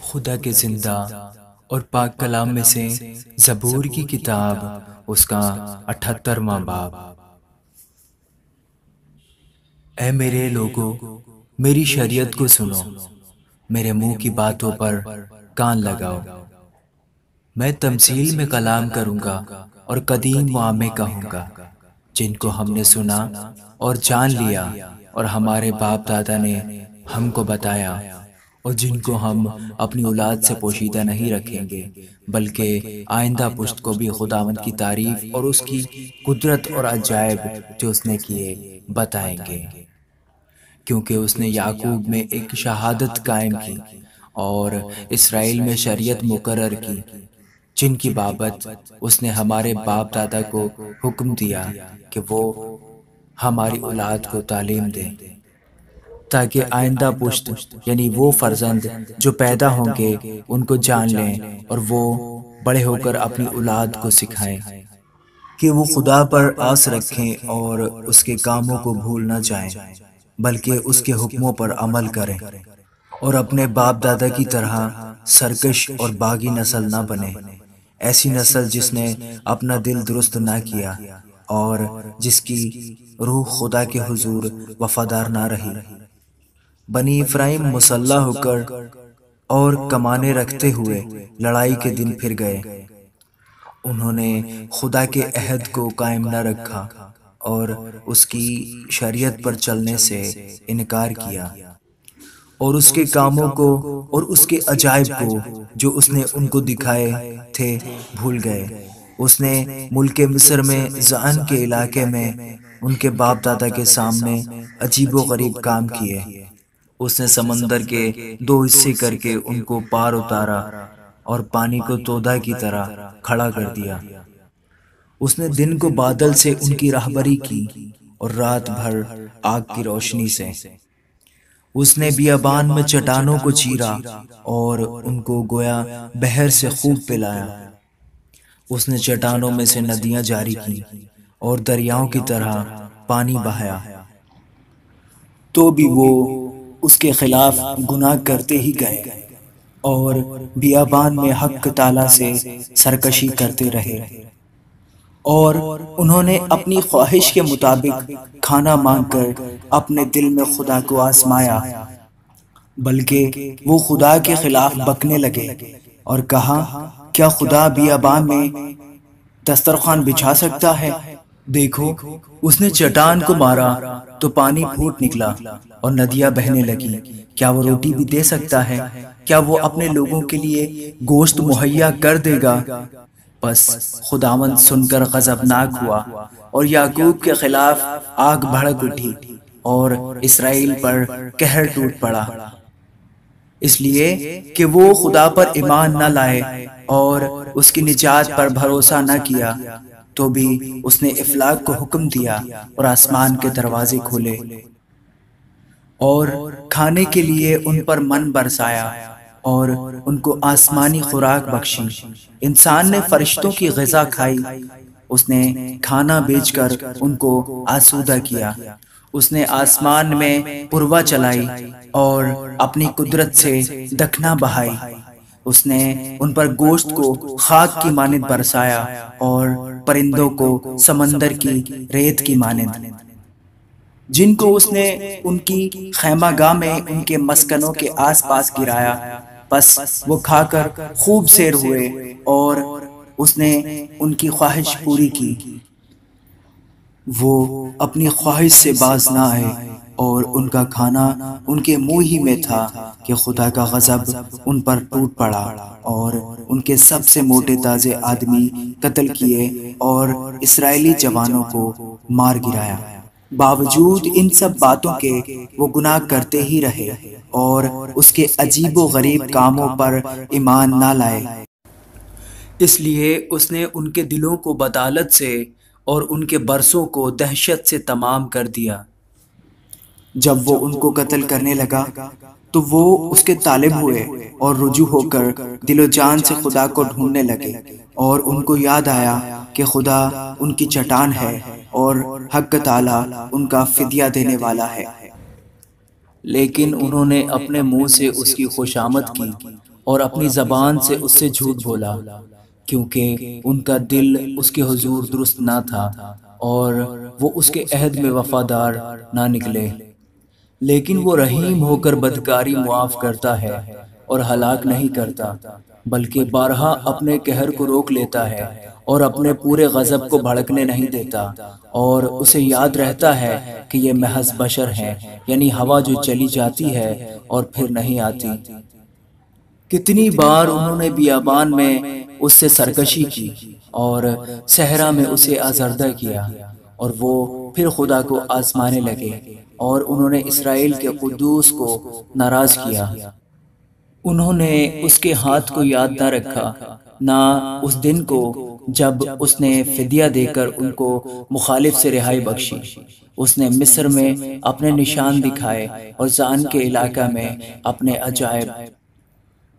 خدا کے زندہ اور پاک کلام میں سے زبور کی کتاب اس کا 78واں باب۔ اے میرے لوگو، میری شریعت کو سنو، میرے منہ کی باتوں پر کان لگاؤ۔ میں تمثیل میں کلام کروں گا اور قدیم وامے کہوں گا، جن کو ہم نے سنا اور جان لیا اور ہمارے باپ دادا نے ہم کو بتایا، اور جن کو ہم اپنی اولاد سے پوشیدہ نہیں رکھیں گے، بلکہ آئندہ پشت کو بھی خداوند کی تعریف اور اس کی قدرت اور عجائب جو اس نے کیے بتائیں گے، کیونکہ اس نے یعقوب میں ایک شہادت قائم کی اور اسرائیل میں شریعت مقرر کی، جن کی بابت اس نے ہمارے باپ دادا کو حکم دیا کہ وہ ہماری اولاد کو تعلیم دیں، تاکہ آئندہ پشت یعنی وہ فرزند جو پیدا ہوں گے ان کو جان لیں، اور وہ بڑے ہو کر اپنی اولاد کو سکھائیں کہ وہ خدا پر آس رکھیں اور اس کے کاموں کو بھول نہ جائیں، بلکہ اس کے حکموں پر عمل کریں، اور اپنے باپ دادا کی طرح سرکش اور باغی نسل نہ بنے، ایسی نسل جس نے اپنا دل درست نہ کیا اور جس کی روح خدا کے حضور وفادار نہ رہی۔ بنی افرایم مسلح ہو کر اور کمانے رکھتے ہوئے لڑائی کے دن پھر گئے، انہوں نے خدا کے عہد کو قائم نہ رکھا اور اس کی شریعت پر چلنے سے انکار کیا، اور اس کے کاموں کو اور اس کے عجائب کو جو اس نے ان کو دکھائے تھے بھول گئے۔ اس نے ملک مصر میں زعن کے علاقے میں ان کے باپ دادا کے سامنے عجیب و غریب کام کیے۔ اس نے سمندر کے 2 حصے کر کے ان کو پار اتارا اور پانی کو تودا کی طرح کھڑا کر دیا۔ اس نے دن کو بادل سے ان کی راہبری کی اور رات بھر آگ کی روشنی سے۔ اس نے بیابان میں چٹانوں کو چیرا اور ان کو گویا بحر سے خوب پلایا۔ اس نے چٹانوں میں سے ندیاں جاری کی اور دریاؤں کی طرح پانی بہایا، تو بھی وہ اس کے خلاف گناہ کرتے ہی گئے اور بیابان میں حق تعالیٰ سے سرکشی کرتے رہے، اور انہوں نے اپنی خواہش کے مطابق کھانا مانگ کر اپنے دل میں خدا کو آزمایا، بلکہ وہ خدا کے خلاف بکنے لگے اور کہا، کیا خدا بیابان میں دسترخوان بچھا سکتا ہے؟ دیکھو، اس نے چٹان کو مارا تو پانی پھوٹ نکلا اور ندیاں بہنے لگی۔ کیا وہ روٹی بھی دے سکتا ہے؟ کیا وہ اپنے لوگوں کے لیے گوشت مہیا کر دے گا؟ بس خداوند سن کر غضبناک ہوا اور یعقوب کے خلاف آگ بھڑک اٹھی اور اسرائیل پر قہر ٹوٹ پڑا، اس لیے کہ وہ خدا پر ایمان نہ لائے اور اس کی نجات پر بھروسہ نہ کیا۔ تو بھی اس نے افلاک کو حکم دیا اور آسمان کے دروازے کھولے اور کھانے کے لیے ان پر من برسایا اور ان کو آسمانی خوراک بخشی۔ انسان نے فرشتوں کی غذا کھائی، اس نے کھانا بیچ کر ان کو آسودہ کیا۔ اس نے آسمان میں پروا چلائی اور اپنی قدرت سے دکھنا بہائی۔ اس نے ان پر گوشت کو خاک کی مانند برسایا اور پرندوں کو سمندر کی ریت کی مانند، جن کو اس نے ان کی خیمہ گاہ میں ان کے مسکنوں کے آس پاس گرایا۔ بس وہ کھا کر خوب سیر ہوئے اور اس نے ان کی خواہش پوری کی۔ وہ اپنی خواہش سے باز نہ آئے اور ان کا کھانا ان کے منہ ہی میں تھا کہ خدا کا غضب ان پر ٹوٹ پڑا اور ان کے سب سے موٹے تازے آدمی قتل کیے اور اسرائیلی جوانوں کو مار گرایا۔ باوجود ان سب باتوں کے وہ گناہ کرتے ہی رہے اور اس کے عجیب و غریب کاموں پر ایمان نہ لائے۔ اس لیے اس نے ان کے دلوں کو بطالت سے اور ان کے برسوں کو دہشت سے تمام کر دیا۔ جب وہ ان کو قتل کرنے لگا تو وہ اس کے طالب ہوئے اور رجوع ہو کر دل و جان سے خدا کو ڈھونڈنے لگے، اور ان کو یاد آیا کہ خدا ان کی چٹان ہے اور حق تعالیٰ ان کا فدیہ دینے والا ہے۔ لیکن انہوں نے اپنے منہ سے اس کی خوشامد کی اور اپنی زبان سے اس سے جھوٹ بولا، کیونکہ ان کا دل اس کے حضور درست نہ تھا اور وہ اس کے عہد میں وفادار نہ نکلے۔ لیکن وہ رحیم ہو کر بدکاری معاف کرتا ہے اور ہلاک نہیں کرتا، بلکہ بارہا اپنے قہر کو روک لیتا ہے اور اپنے پورے غضب کو بھڑکنے نہیں دیتا، اور اسے یاد رہتا ہے کہ یہ محض بشر ہیں، یعنی ہوا جو چلی جاتی ہے اور پھر نہیں آتی۔ کتنی بار انہوں نے بیابان میں اس سے سرکشی کی اور صحرا میں اسے آزردہ کیا، اور وہ پھر خدا کو آزمانے لگے اور انہوں نے اسرائیل کے قدوس کو ناراض کیا۔ انہوں نے اس کے ہاتھ کو یاد نہ رکھا، نہ اس دن کو جب اس نے فدیہ دے کر ان کو مخالف سے رہائی بخشی۔ اس نے مصر میں اپنے نشان دکھائے اور زان کے علاقہ میں اپنے عجائب،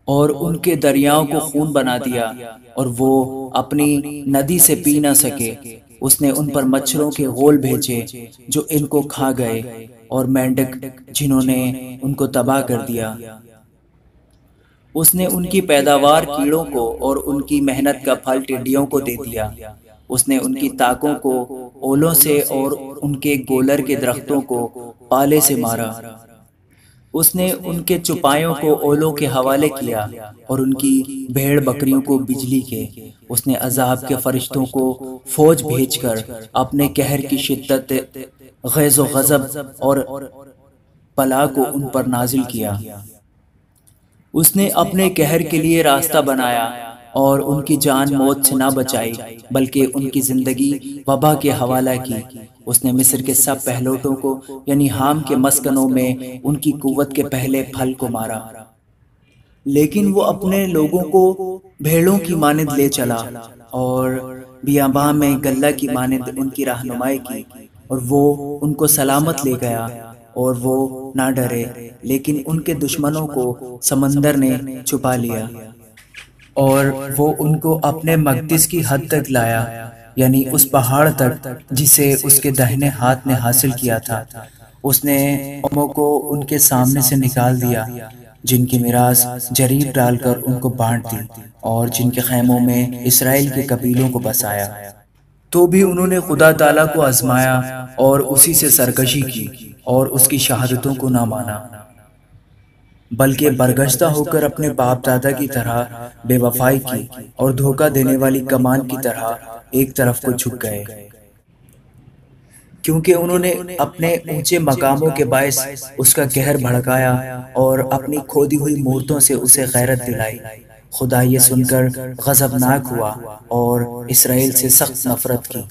اور ان کے دریاؤں کو خون بنا دیا اور وہ اپنی ندی سے پی نہ سکے۔ اس نے ان پر مچھروں کے غول بھیجے جو ان کو کھا گئے، اور مینڈک جنہوں نے ان کو تباہ کر دیا۔ اس نے ان کی پیداوار کیڑوں کو اور ان کی محنت کا پھل ٹڈیوں کو دے دیا۔ اس نے ان کی طاقوں کو اولوں سے اور ان کے گولر کے درختوں کو پالے سے مارا۔ اس نے ان کے چپایوں کو اولوں کے حوالے کیا اور ان کی بھیڑ بکریوں کو بجلی کے۔ اس نے عذاب کے فرشتوں کو فوج بھیج کر اپنے قہر کی شدت، غیظ و غضب اور بلا کو ان پر نازل کیا۔ اس نے اپنے قہر کے لیے راستہ بنایا اور ان کی جان موت سے نہ بچائی، بلکہ ان کی زندگی وبا کے حوالہ کی۔ اس نے مصر کے سب پہلوٹوں کو، یعنی حام کے مسکنوں میں ان کی قوت کے پہلے پھل کو مارا۔ لیکن وہ اپنے لوگوں کو بھیڑوں کی مانند لے چلا اور بیاباں میں گلہ کی مانند ان کی رہنمائی کی، اور وہ ان کو سلامت لے گیا، اور وہ نہ ڈرے۔ لیکن ان کے دشمنوں کو سمندر نے چھپا لیا، اور وہ ان کو اپنے مقدس کی حد تک لایا، یعنی اس پہاڑ تک جسے اس کے دہنے ہاتھ نے حاصل کیا تھا۔ اس نے قوموں کو ان کے سامنے سے نکال دیا جن کی میراث جریب ڈال کر ان کو بانٹ دی، اور جن کے خیموں میں اسرائیل کے قبیلوں کو بسایا۔ تو بھی انہوں نے خدا تعالیٰ کو آزمایا اور اسی سے سرکشی کی اور اس کی شہادتوں کو نہ مانا، بلکہ برگشتہ ہو کر اپنے باپ دادا کی طرح بے وفائی کی اور دھوکہ دینے والی کمان کی طرح ایک طرف کو جھک گئے، کیونکہ انہوں نے اپنے اونچے مقاموں کے باعث اس کا قہر بھڑکایا اور اپنی کھودی ہوئی مورتوں سے اسے غیرت دلائی۔ خدا یہ سن کر غضبناک ہوا اور اسرائیل سے سخت نفرت کی۔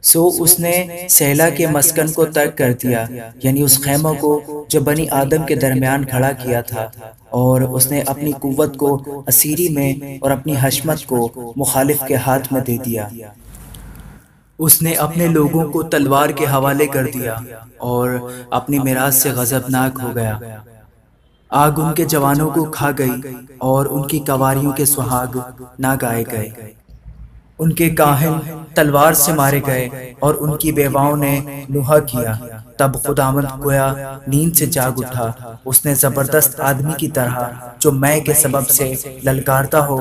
سو اس نے سیلا کے مسکن کو ترک کر دیا، یعنی اس خیمہ کو جو بنی آدم کے درمیان کھڑا کیا تھا، اور اس نے اپنی قوت کو اسیری میں اور اپنی حشمت کو مخالف کے ہاتھ میں دے دیا۔ اس نے اپنے لوگوں کو تلوار کے حوالے کر دیا اور اپنی میراث سے غضبناک ہو گیا۔ آگ ان کے جوانوں کو کھا گئی اور ان کی کنواریوں کے سہاگ نہ گائے گئے۔ ان کے کاہن تلوار سے مارے گئے اور ان کی بیواؤں نے نوحہ کیا۔ تب خداوند گویا نیند سے جاگ اٹھا، اس نے زبردست آدمی کی طرح جو مے کے سبب سے للکارتا ہو،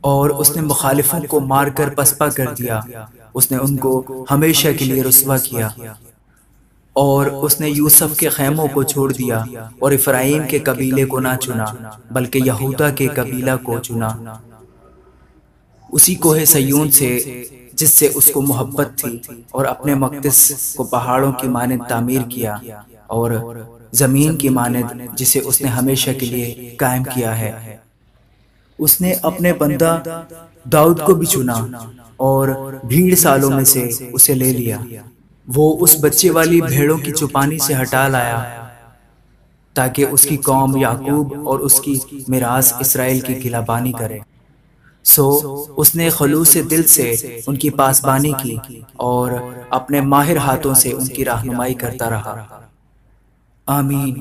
اور اس نے مخالفوں کو مار کر پسپا کر دیا۔ اس نے ان کو ہمیشہ کے لیے رسوا کیا، اور اس نے یوسف کے خیموں کو چھوڑ دیا اور افرائیم کے قبیلے کو نہ چنا، بلکہ یہودا کے قبیلہ کو چنا، اسی کوہ سیون سے جس سے اس کو محبت تھی، اور اپنے مقدس کو پہاڑوں کی مانند تعمیر کیا اور زمین کی مانند جسے اس نے ہمیشہ کے لیے قائم کیا ہے۔ اس نے اپنے بندہ داؤد کو بھی چنا اور بھیڑ سالوں میں سے اسے لے لیا۔ وہ اس بچے والی بھیڑوں کی چپانی سے ہٹا لایا تاکہ اس کی قوم یعقوب اور اس کی میراث اسرائیل کی گلہبانی کرے۔ سو اس نے خلوص دل سے ان کی پاسبانی کی اور اپنے ماہر ہاتھوں سے ان کی رہنمائی کرتا رہا۔ آمین۔